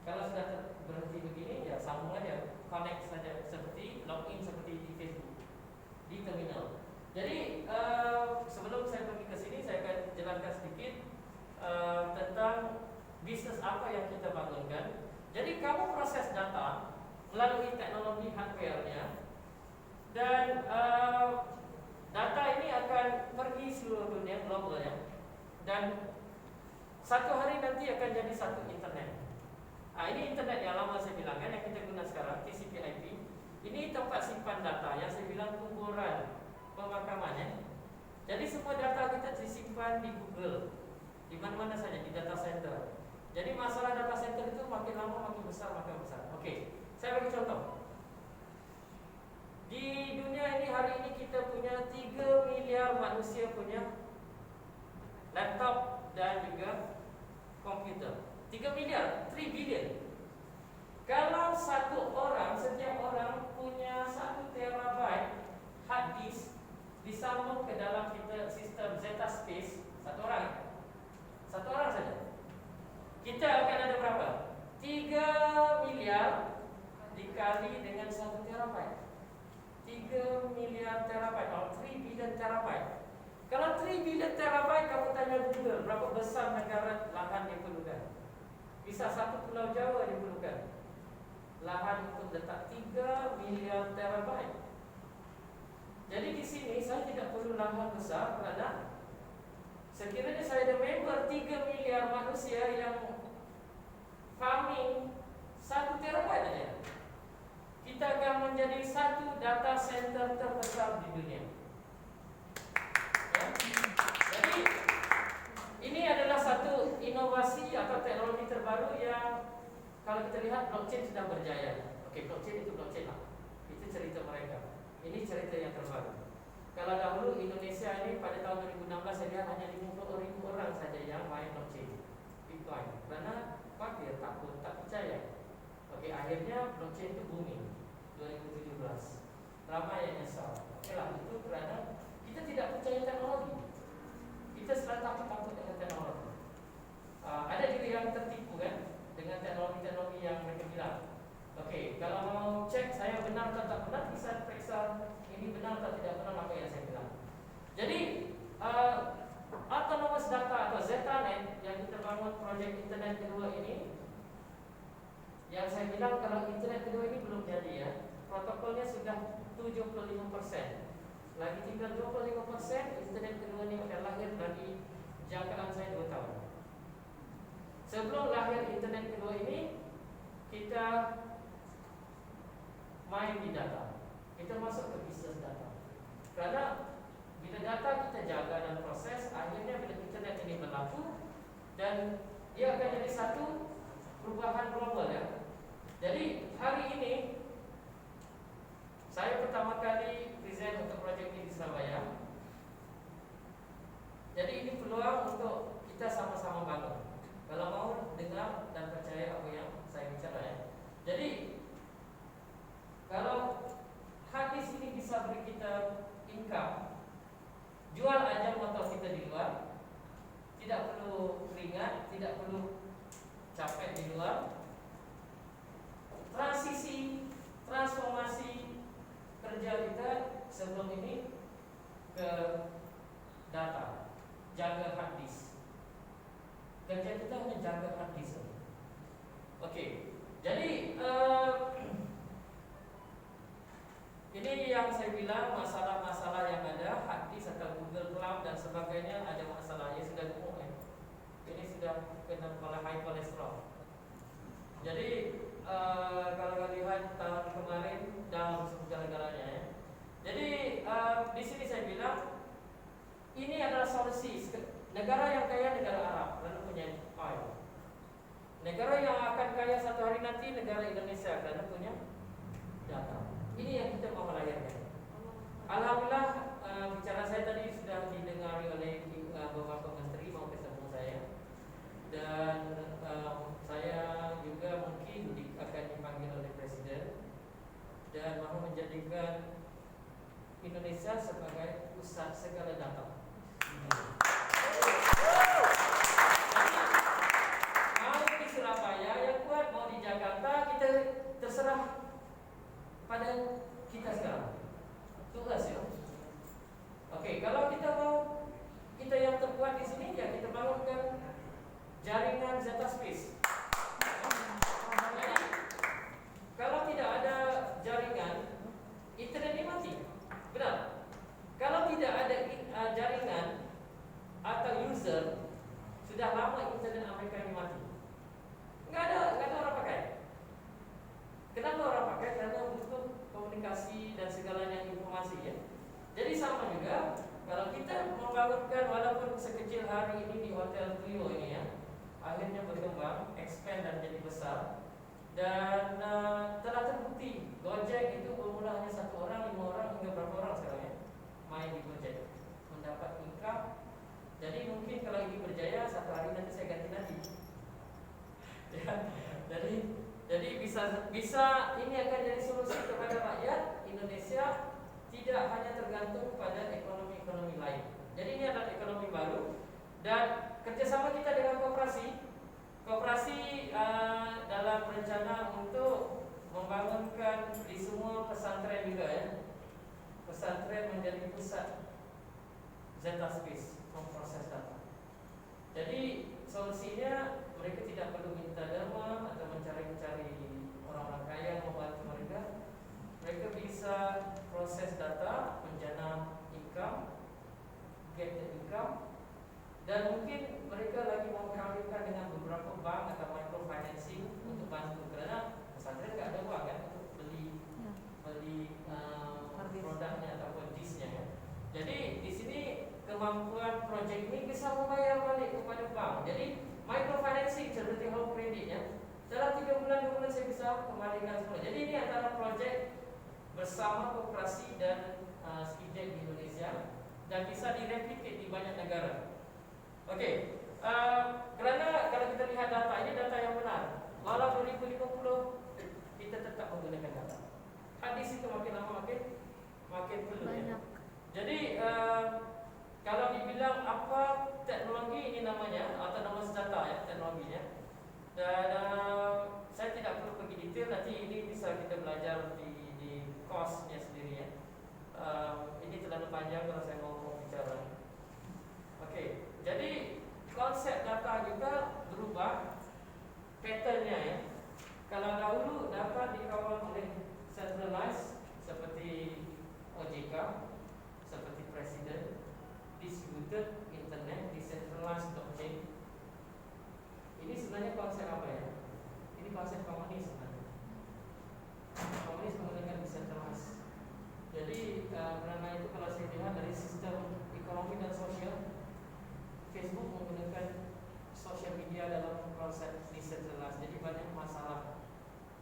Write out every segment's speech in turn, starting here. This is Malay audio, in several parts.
Kalau sudah berhenti begini, ya sambung aja, connect saja seperti login seperti di Facebook di terminal. Jadi sebelum saya pergi ke sini, saya akan jelaskan sedikit tentang bisnis apa yang kita bangunkan. Jadi kamu proses data melalui teknologi hardware-nya, dan data ini akan pergi seluruh dunia global ya. Dan satu hari nanti akan jadi satu internet. Ini internet yang lama saya bilang kan, yang kita guna sekarang TCP/IP. Ini tempat simpan data yang saya bilang kuburan pemakamannya. Jadi semua data kita disimpan di Google, di mana-mana saja, di data center. Jadi masalah data center itu makin lama makin besar, makin besar. Oke, saya bagi contoh. Di dunia ini hari ini kita punya 3 miliar manusia punya laptop dan juga komputer. 3 miliar, 3 billion. Kalau satu orang, setiap orang punya 1 terabyte hard disk disambung ke dalam kita sistem Zeta Space, satu orang saja, kita akan ada berapa? 3 miliar dikali dengan 1 terabyte. 3 miliar terabyte, atau 3 billion terabyte. Kalau 3 billion terabyte, kamu tanya Google berapa besar negara lahan diperlukan. Bisa 1 pulau Jawa diperlukan lahan untuk letak 3 miliar terabyte. Jadi di sini saya tidak perlu lahan besar, kerana sekiranya saya ada member 3 miliar manusia yang farming 1 terabyte saja, kita akan menjadi satu data center terbesar di dunia. Ya. Jadi ini adalah satu inovasi atau teknologi terbaru yang kalau kita lihat blockchain sudah berjaya. Oke, blockchain itu blockchain lah. Itu cerita mereka. Ini cerita yang terbaru. Kalau dahulu Indonesia ini pada tahun 2016 saya lihat hanya 50.000 orang saja yang main blockchain, Bitcoin. Karena dia takut, tak percaya. Oke, akhirnya blockchain itu booming 2017. Ramai yang nyesal. Oke lah, itu kerana kita tidak percaya teknologi. Kita selalu takut dengan teknologi. Ada juga yang tertipu kan dengan teknologi-teknologi yang mereka bilang. Oke, kalau mau cek saya benar atau tak benar, bisa periksa ini benar atau tidak benar apa yang saya bilang. Jadi autonomous data atau ZetaNet yang kita bangun projek internet kedua ini, yang saya bilang kalau internet kedua ini belum jadi ya, protokolnya sudah 75%. Lagi tinggal 25%, internet kedua ini akan lahir dari jangkaan saya 2 tahun. Sebelum lahir internet kedua ini, kita main di data. Kita masuk ke bisnis data. Karena bila data kita jaga dan proses, akhirnya bila internet ini berlaku, dan dia akan jadi satu perubahan global ya. Jadi hari ini saya pertama kali present untuk projek ini di Surabaya. Jadi ini peluang untuk kita sama-sama bangun. Kalau mau dengar dan percaya apa yang saya bicara ya. Jadi kalau hadis ini bisa beri kita income, jual aja motor kita di luar, tidak perlu keringat, tidak perlu capek di luar. Transformasi kerja kita sebelum ini ke data, jaga hard disk. Kerja kita hanya jaga hard disk. Oke, jadi ini yang saya bilang masalah-masalah yang ada hard disk atau Google Cloud dan sebagainya, ada masalahnya sudah gemuk ya. Ini sudah kena high kolesterol. Jadi kalau lihat tahun kemarin dalam segala-galanya ya. Jadi di sini saya bilang ini adalah solusi. Negara yang kaya negara Arab karena punya oil. Negara yang akan kaya satu hari nanti negara Indonesia karena punya data. Ini yang kita mau melahirkan. Alhamdulillah bicara saya tadi sudah didengari oleh beberapa menteri mau ketemu saya. Dan saya juga mungkin akan dipanggil oleh Presiden dan mau menjadikan Indonesia sebagai pusat segala data. Mau di Surabaya yang kuat, mau di Jadi sama juga kalau kita membangunkan walaupun sekecil hari ini di Hotel Clio ini ya, akhirnya berkembang, expand dan jadi besar. Dan telah terbukti Gojek itu bermula hanya 1 orang, 5 orang hingga berapa orang sekarang ya main di Gojek, mendapat income. Jadi mungkin kalau ini berjaya, satu hari nanti saya ganti nanti. Ya, jadi bisa ini akan jadi solusi kepada rakyat Indonesia, tidak hanya tergantung pada ekonomi lain. Jadi ini adalah ekonomi baru dan kerjasama kita dengan koperasi dalam rencana untuk membangunkan di semua pesantren juga ya. Pesantren menjadi pusat Zeta Space memproses data. Jadi solusinya mereka tidak perlu minta derma atau mencari-cari orang-orang kaya membantu mereka. Mereka bisa proses data, menjana income, get the income, dan mungkin mereka lagi mau kawinkan dengan beberapa bank atau microfinancing untuk bantu, karena pesantren nggak ada uang kan untuk beli produknya ataupun disnya ya. Jadi di sini kemampuan project ini bisa membayar balik kepada bank. Jadi microfinancing seperti home credit ya, dalam 3 bulan 2 bulan saya bisa kembalikan semua. Jadi ini antara project bersama koperasi dan Skijek di Indonesia dan bisa direplicate di banyak negara. Oke, kerana kalau kita lihat data ini data yang benar. Malah 2050 kita tetap menggunakan data. Hadis itu makin lama makin perlu ya. Jadi kalau dibilang apa teknologi ini namanya atau nama data ya teknologinya. Dan saya tidak perlu pergi detail, nanti ini bisa kita belajar di course-nya sendiri ya. Ini terlalu panjang kalau saya mau bicara. Oke, jadi konsep data juga berubah patternnya ya. Kalau dahulu data dikawal oleh centralized seperti OJK, seperti presiden, distributed internet, decentralized blockchain. Ini sebenarnya konsep apa ya? Ini konsep komunis sebenarnya. Komunis menggunakan decentralized. Jadi karena itu kalau saya lihat dari sistem ekonomi dan sosial, Facebook menggunakan social media dalam konsep decentralized. Jadi banyak masalah,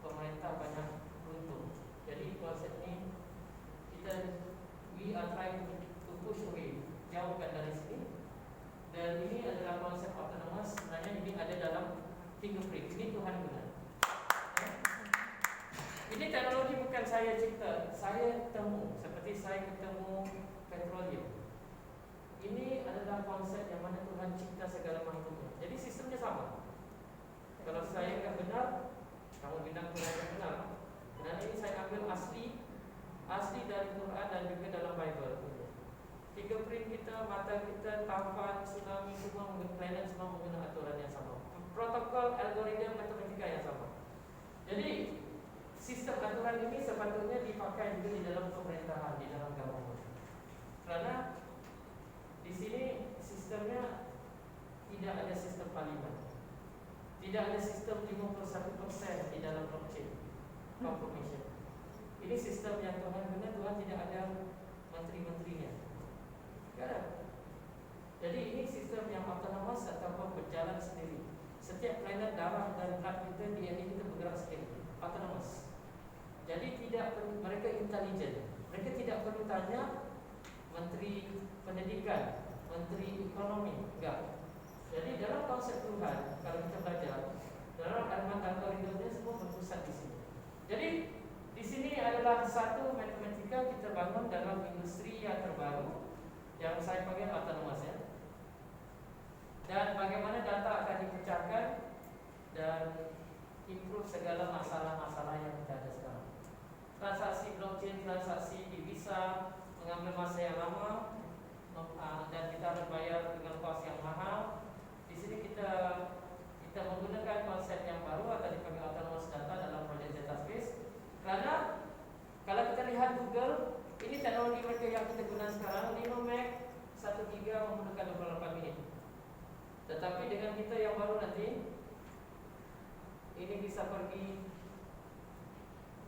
pemerintah banyak runtuh. Jadi konsep ini we are trying to push away, jauhkan dari sini. Dan ini adalah konsep autonomous. Sebenarnya ini ada dalam fingerprint. Ini Tuhan guna. Ini teknologi bukan saya cipta, saya temu. Seperti saya ketemu petroleum. Ini adalah konsep yang mana Tuhan cipta segala makhluknya. Jadi sistemnya sama. Kalau saya tidak benar, kamu bilang Tuhan yang benar. Dan ini saya ambil asli dari Quran dan juga dalam Bible. Fingerprint kita, mata kita, taufan, tsunami, semua planet semua menggunakan aturan yang sama. Protokol, algoritma, matematika yang sama. Jadi sistem aturan ini sepatutnya dipakai juga di dalam pemerintahan, di dalam government. Karena di sini sistemnya tidak ada sistem parlimen, tidak ada sistem 51% di dalam blockchain confirmation. Ini sistem yang Tuhan guna, Tuhan tidak ada menteri-menterinya. Jadi ini sistem yang autonomous ataupun berjalan sendiri. Setiap planet darah dan blood kita, DNA kita bergerak sendiri, autonomous. Jadi mereka intelijen. Mereka tidak perlu tanya menteri pendidikan, menteri ekonomi, enggak. Jadi dalam konsep Tuhan, kalau kita belajar dalam elemen algoritmanya semua berpusat di sini. Jadi di sini adalah satu matematika kita bangun dalam industri yang terbaru yang saya panggil autonomous ya. Dan bagaimana data akan dipecahkan dan improve segala masalah-masalah yang kita ada sekarang. Transaksi blockchain, transaksi bisa mengambil masa yang lama dan kita harus bayar dengan kos yang mahal. Di sini kita menggunakan konsep yang baru atau dipanggil autonomous data dalam project Zeta Space. Karena kalau kita lihat Google, ini teknologi mereka yang kita gunakan sekarang 5 meg 1 giga memerlukan 28 minit. Tetapi dengan kita yang baru nanti, ini bisa pergi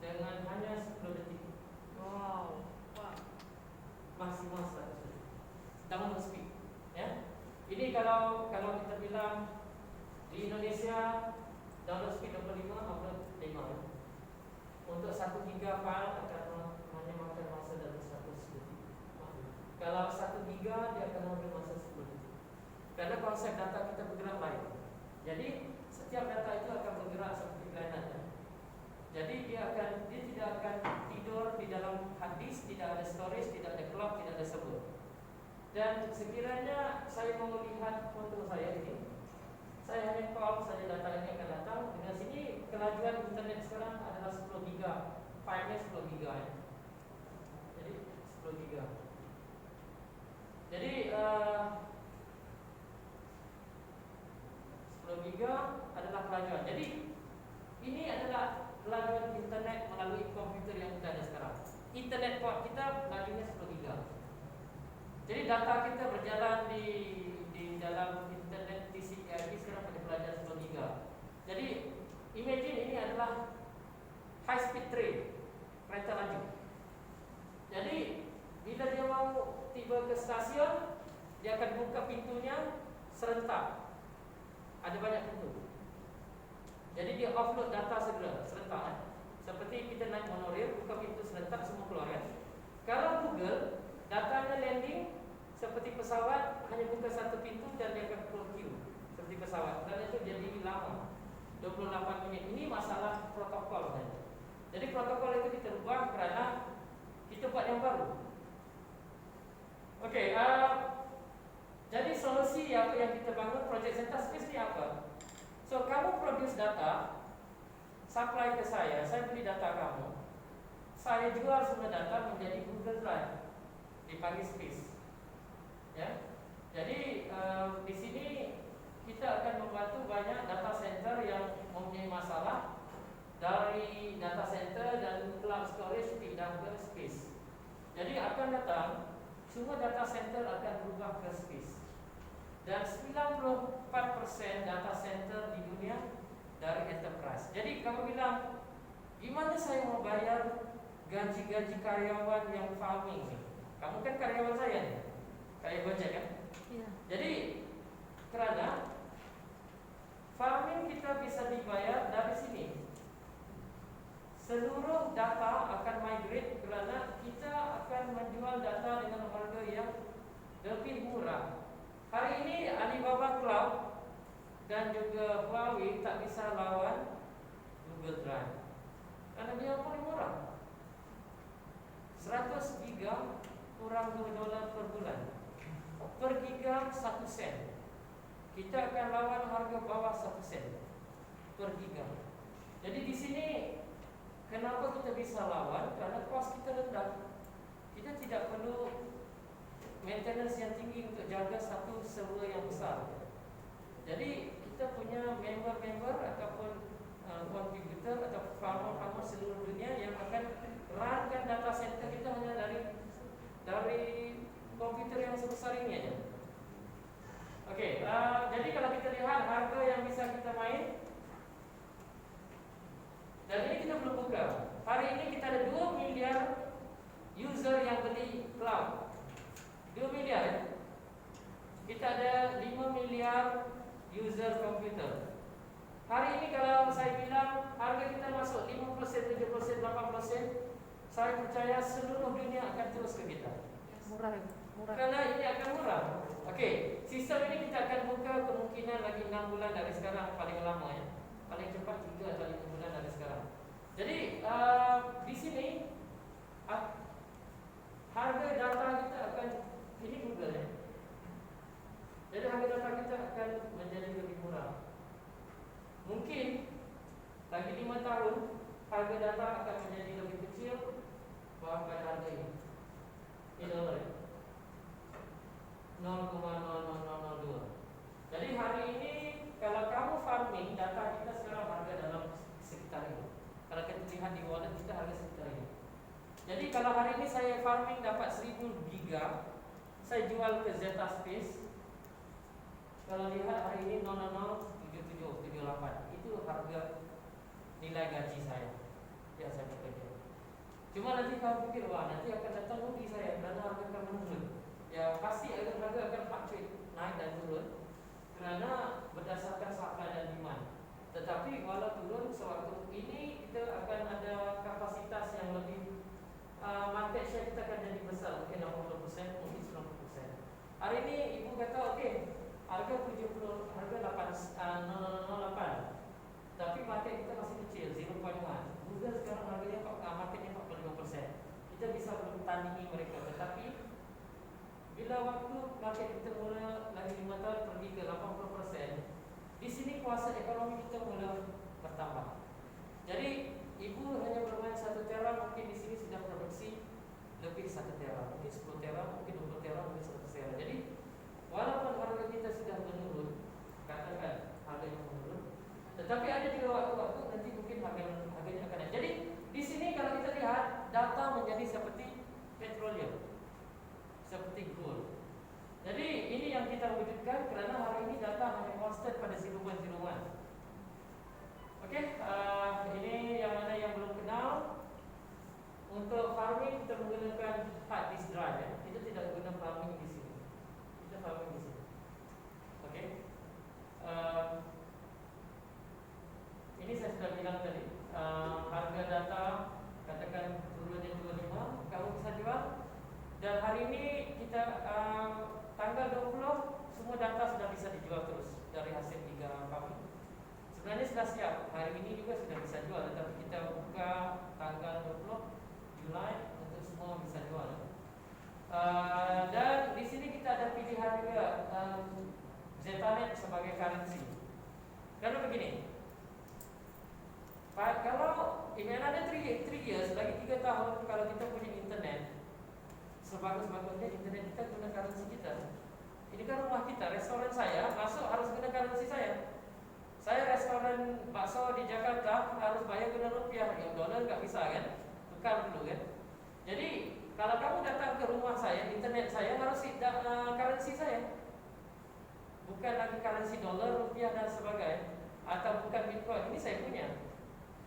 dengan hanya 10 detik. Wow. maksimal 100 detik download speed. Ya, ini kalau kita bilang di Indonesia download speed 25, upload 5 ya. Untuk 1 giga file akan hanya makan masa dalam 100 detik. Kalau 1 giga dia akan ambil masa 10 detik. Karena konsep data kita bergerak lain. Jadi setiap data itu akan bergerak seperti planet ya. Jadi dia tidak akan tidur di dalam hard disk, tidak ada storage, tidak ada cloud, tidak ada server. Dan sekiranya saya mau lihat foto saya ini, saya hanya call saja data ini akan datang. Dengan sini kelajuan internet sekarang adalah 10 giga, filenya 10 giga ya. Jadi 10 giga. Jadi 10 giga adalah kelajuan. Jadi ini adalah kelajuan internet melalui komputer yang kita ada sekarang. Internet port kita lajunya 10 giga. Jadi data kita berjalan di dalam internet TCP/IP sekarang pada pelajaran 10 giga. Jadi imagine ini adalah high speed train, kereta laju. Jadi bila dia mau tiba ke stasiun, dia akan buka pintunya serentak. Ada banyak pintu. Jadi dia offload data segera serentak. Seperti kita naik monorail, buka pintu serentak semua keluar kan. Kalau Google datanya landing seperti pesawat, hanya buka satu pintu dan dia akan keluar queue seperti pesawat. Dan itu jadi lama, 28 menit. Ini masalah protokol saja. Jadi protokol itu kita ubah kerana kita buat yang baru. Okey, jadi solusi apa yang kita bangun Project Zeta Space ni apa? So kamu produce data, supply ke saya beli data kamu, saya jual semua data menjadi Google Drive, dipanggil Space. Ya, jadi di sini kita akan membantu banyak data center yang mempunyai masalah dari data center dan cloud storage pindah ke Space. Jadi akan datang semua data center akan berubah ke Space. Dan 94% data center di dunia dari enterprise. Jadi kamu bilang, gimana saya mau bayar gaji-gaji karyawan yang farming nih? Kamu kan karyawan saya nih, kayak Gojek kan? Ya. Jadi kerana farming kita bisa dibayar dari sini. Seluruh data akan migrate kerana kita akan menjual data dengan harga yang lebih murah. Hari ini Alibaba Cloud dan juga Huawei tak bisa lawan Google Drive karena dia paling murah. 100 giga kurang $2 per bulan. Per giga 1 sen. Kita akan lawan harga bawah 1 sen per giga. Jadi di sini kenapa kita bisa lawan? Karena kos kita rendah. Kita tidak perlu maintenance yang tinggi untuk jaga satu server yang besar. Jadi kita punya member-member ataupun kontributor atau farmer-farmer seluruh dunia yang akan runkan data center kita hanya dari komputer yang sebesar ini aja. Okey, jadi kalau kita lihat harga yang bisa kita main, dan ini kita belum buka. Hari ini kita ada 2 miliar user yang beli cloud. 2 miliar ya? Kita ada 5 miliar user komputer. Hari ini kalau saya bilang harga kita masuk 5%, 7%, 8%, saya percaya seluruh dunia akan terus ke kita. Murah. Karena ini akan murah. Okey, sistem ini kita akan buka kemungkinan lagi 6 bulan dari sekarang, paling lama ya. Paling cepat 3 atau 5 bulan dari sekarang. Jadi di sini harga data kita akan, ini Google ya. Jadi harga data kita akan menjadi lebih murah. Mungkin lagi 5 tahun harga data akan menjadi lebih kecil bahkan harga ini. Ini dolar ya. 0,00002. Jadi hari ini kalau kamu farming, data kita sekarang harga dalam sekitar ini. Kalau kita lihat di wallet kita harga sekitar ini. Jadi kalau hari ini saya farming dapat 1000 giga, saya jual ke Zeta Space. Kalau lihat hari ini 0,07778, itu harga nilai gaji saya yang saya bekerja. Cuma nanti kamu pikir, wah nanti akan datang rugi saya karena harga akan naik dan turun kerana berdasarkan supply dan demand. Tetapi walau turun sewaktu ini kita akan ada kapasitas yang lebih, market share kita akan jadi besar, mungkin 80%, mungkin 90%. Hari ini ibu kata okey, harga 70, harga 0.08, tapi market kita masih kecil, 0.1. Google sekarang harganya marketnya 45%. Kita bisa bertandingi mereka, tetapi bila waktu market kita mula lagi 5 tahun pergi ke 80%, di sini kuasa ekonomi kita mula bertambah. Jadi ibu hanya bermain 1 tera, mungkin di sini sudah produksi lebih 1 tera, mungkin 10 tera, mungkin 20 tera, mungkin 100 tera. Jadi walaupun harga kita sudah menurun, katakan harganya menurun, tetapi ada juga waktu-waktu nanti mungkin harganya akan naik. Jadi di sini kalau kita lihat data menjadi seperti petroleum, seperti gold. Jadi ini yang kita wujudkan kerana hari ini data hanya constant pada 0.01. Okey, ini yang mana yang belum kenal. Untuk farming kita menggunakan hard disk drive, ya. Kita tidak guna farming di sini. Kita farming di sini. Okey. Ini saya sudah bilang tadi, harga data katakan turunnya 25, kamu bisa jual. Dan hari ini kita tanggal 20 semua data sudah bisa dijual terus dari hasil 3 farming. Sebenarnya sudah siap, hari ini juga sudah bisa jual, tetapi kita buka tanggal 20 Julai untuk semua bisa jual. Dan di sini kita ada pilihan juga Zetanet sebagai currency. Karena begini, kalau email ada 3 years, lagi 3 tahun kalau kita punya internet, sebagus-bagusnya internet kita guna currency kita. Ini kan rumah kita, restoran saya masuk harus guna currency saya. Saya restoran bakso di Jakarta harus bayar guna rupiah, ya dolar nggak bisa kan, tukar dulu kan. Jadi kalau kamu datang ke rumah saya, internet saya harus currency saya, bukan lagi currency dolar, rupiah dan sebagainya, atau bukan bitcoin. Ini saya punya,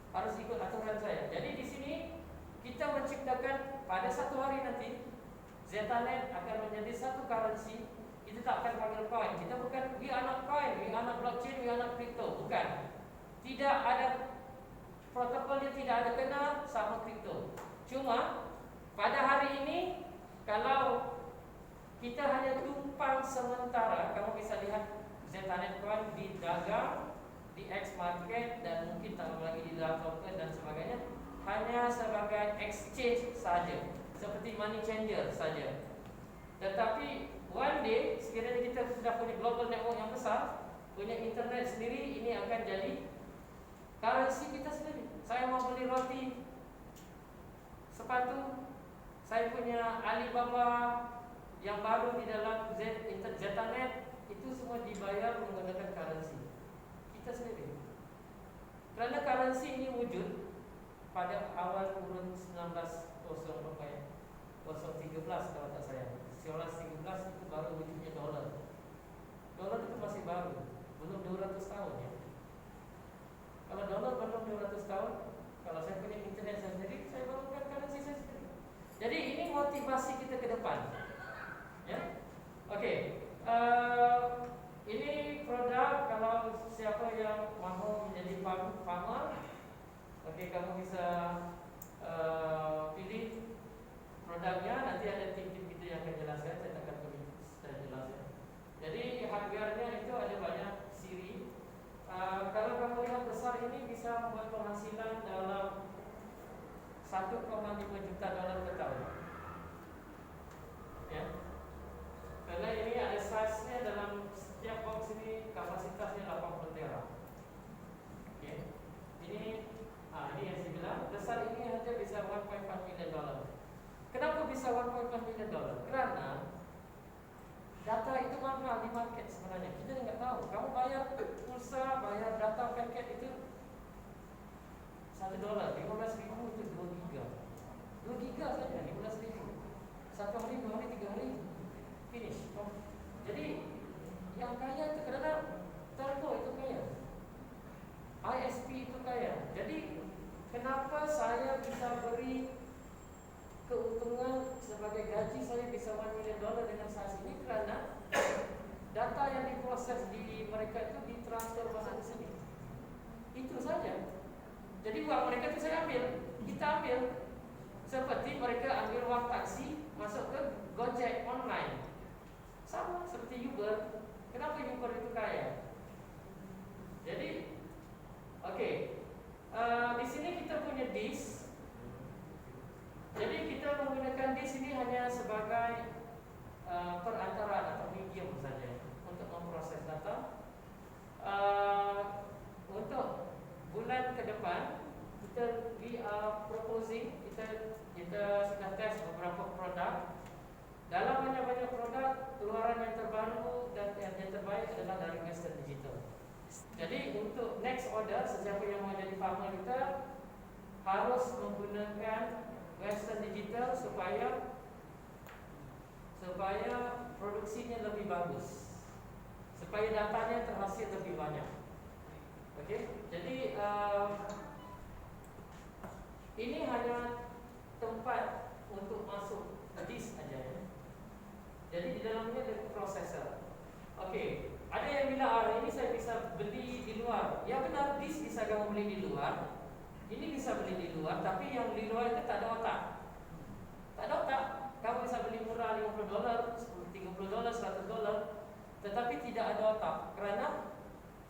harus ikut aturan saya. Jadi di sini kita menciptakan pada satu hari nanti Zetanet akan menjadi satu currency. Kita tak akan panggil coin. Kita bukan we are not coin, we are not blockchain, we are not crypto. Bukan. Tidak ada protokolnya, tidak ada kenal sama crypto. Cuma pada hari ini kalau kita hanya tumpang sementara, kamu bisa lihat Zetanet coin didagang di X market dan mungkin tak lagi di dalam token dan sebagainya, hanya sebagai exchange saja, seperti money changer saja. Tetapi one day sekiranya kita sudah punya global network yang besar, punya internet sendiri, ini akan jadi currency kita sendiri. Saya mau beli roti, sepatu, saya punya Alibaba yang baru di dalam Zetanet, itu semua dibayar menggunakan currency kita sendiri. Kerana currency ini wujud pada awal kurun 013 kalau tak saya. 1913 itu baru wujudnya dolar. Dolar itu masih baru, belum 200 tahun ya. Kalau dolar belum 200 tahun, kalau saya punya internet saya sendiri, saya bangunkan currency saya sendiri. Jadi ini motivasi kita ke depan. Ya. Okey. Ini produk kalau siapa yang mahu menjadi farmer, okey, kamu bisa pilih produknya. Nanti ada tim-tim kita yang akan jelaskan, saya tak akan beri secara jelas ya. Jadi hardware-nya itu ada banyak siri. Kalau kamu lihat besar ini bisa membuat penghasilan dalam 1,5 juta dolar per tahun. Ya. Karena ini ada size-nya, dalam setiap box ini kapasitasnya 80 tera. Okay. Ini yang saya bilang, besar ini hanya bisa 1.5 million dolar. Kenapa bisa 1.5 million dolar? Kerana data itu mahal di market sebenarnya. Kita tidak tahu. Kamu bayar pulsa, bayar data paket itu $1, 15,000 itu 2 giga. 2 giga saja 15,000. 1 hari, 2 hari, 3 hari finish. Jadi yang kaya itu kerana telco itu kaya, ISP itu kaya. Jadi kenapa saya bisa beri keuntungan sebagai gaji, saya bisa $1 million dengan saat ini? Kerana data yang diproses di mereka itu ditransfer masuk ke sini. Itu saja. Jadi uang mereka itu saya ambil, kita ambil. Seperti mereka ambil uang taksi masuk ke Gojek online. Sama seperti Uber. Kenapa Uber itu kaya? Jadi, oke. Di sini kita punya disk. Jadi kita menggunakan disk ini hanya sebagai perantaraan atau medium saja untuk memproses data. Untuk bulan ke depan we are proposing, kita sudah tes beberapa produk. Dalam banyak-banyak produk, keluaran yang terbaru dan yang terbaik adalah dari Western Digital. Jadi untuk next order, sesiapa yang mau jadi farmer kita harus menggunakan Western Digital supaya produksinya lebih bagus, supaya datanya terhasil lebih banyak. Oke, jadi ini hanya tempat untuk masuk disk aja ya. Jadi di dalamnya ada processor. Oke, ada yang bilang ini saya bisa beli di luar. Ya benar, disk bisa kamu beli di luar. Ini bisa beli di luar, tapi yang di luar itu tak ada otak. Tak ada otak. Kamu bisa beli murah $50, $30, $100, tetapi tidak ada otak. Karena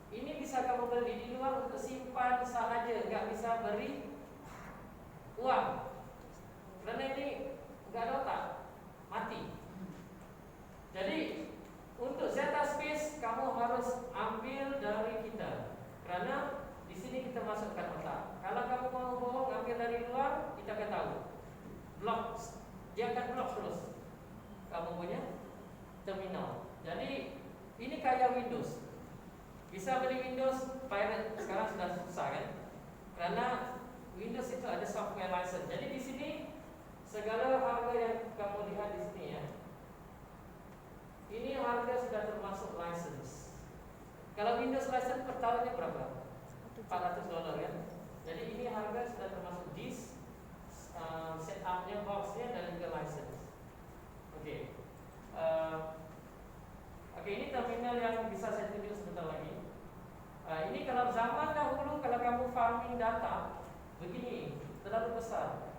ini bisa kamu beli di luar untuk simpan sahaja, enggak bisa beri uang. Karena ini enggak ada otak, mati. Jadi untuk Zeta Space kamu harus ambil dari kita. Karena di sini kita masukkan otak. Kalau kamu mau bohong ambil dari luar, kita akan tahu. Blok, dia akan blok terus kamu punya terminal. Jadi ini kayak Windows. Bisa beli Windows Pirate sekarang sudah susah kan? Karena Windows itu ada software license. Jadi di sini segala harga yang kamu lihat di sini ya, ini harga sudah termasuk license. Kalau Windows license per tahunnya berapa? $400 kan? Jadi ini harga sudah termasuk disk, setupnya, boxnya dan juga license. Oke. Oke, ini terminal yang bisa saya tunjuk sebentar lagi. Ini kalau zaman dahulu kalau kamu farming data begini, terlalu besar.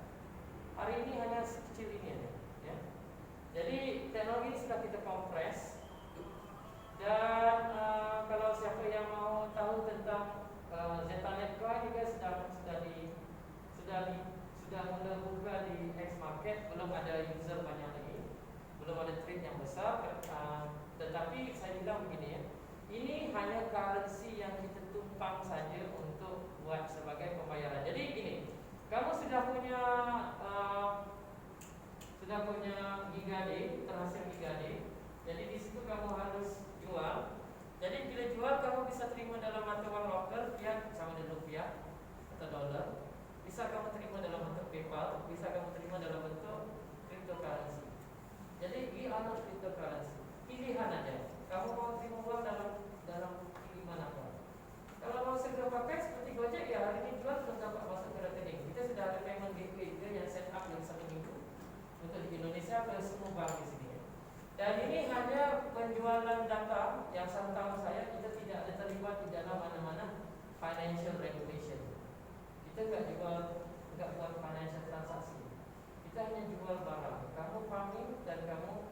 Hari ini hanya sekecil ini aja, ya. Jadi teknologi ini sudah kita kompres. Dan kalau siapa yang mau tahu tentang ZetaNet Coin juga sudah mulai buka di X Market, belum ada user banyak lagi, belum ada trade yang besar. Tetapi saya bilang begini ya, ini hanya currency yang kita tumpang saja untuk buat sebagai pembayaran. Jadi gini, kamu sudah punya Giga D, terhasil Giga D. Jadi di situ kamu harus jual. Jadi bila jual kamu bisa terima dalam mata uang lokal, fiat sama dengan rupiah atau dolar. Bisa kamu terima dalam bentuk PayPal, bisa kamu terima dalam bentuk cryptocurrency. Jadi we are not cryptocurrency. Pilihan aja. Kamu mau terima uang dalam pilih mana pun. Kalau mau segera pakai seperti Gojek ya, hari ini jual terus dapat masuk ke rekening. Kita sudah ada payment gateway juga yang set up yang 1 minggu untuk di Indonesia ke semua bank di sini. Dan ini hanya penjualan data yang setahu saya kita tidak ada terlibat di dalam mana-mana financial regulation. Kita enggak buat financial transaksi. Kita hanya jual barang. Kamu farming dan kamu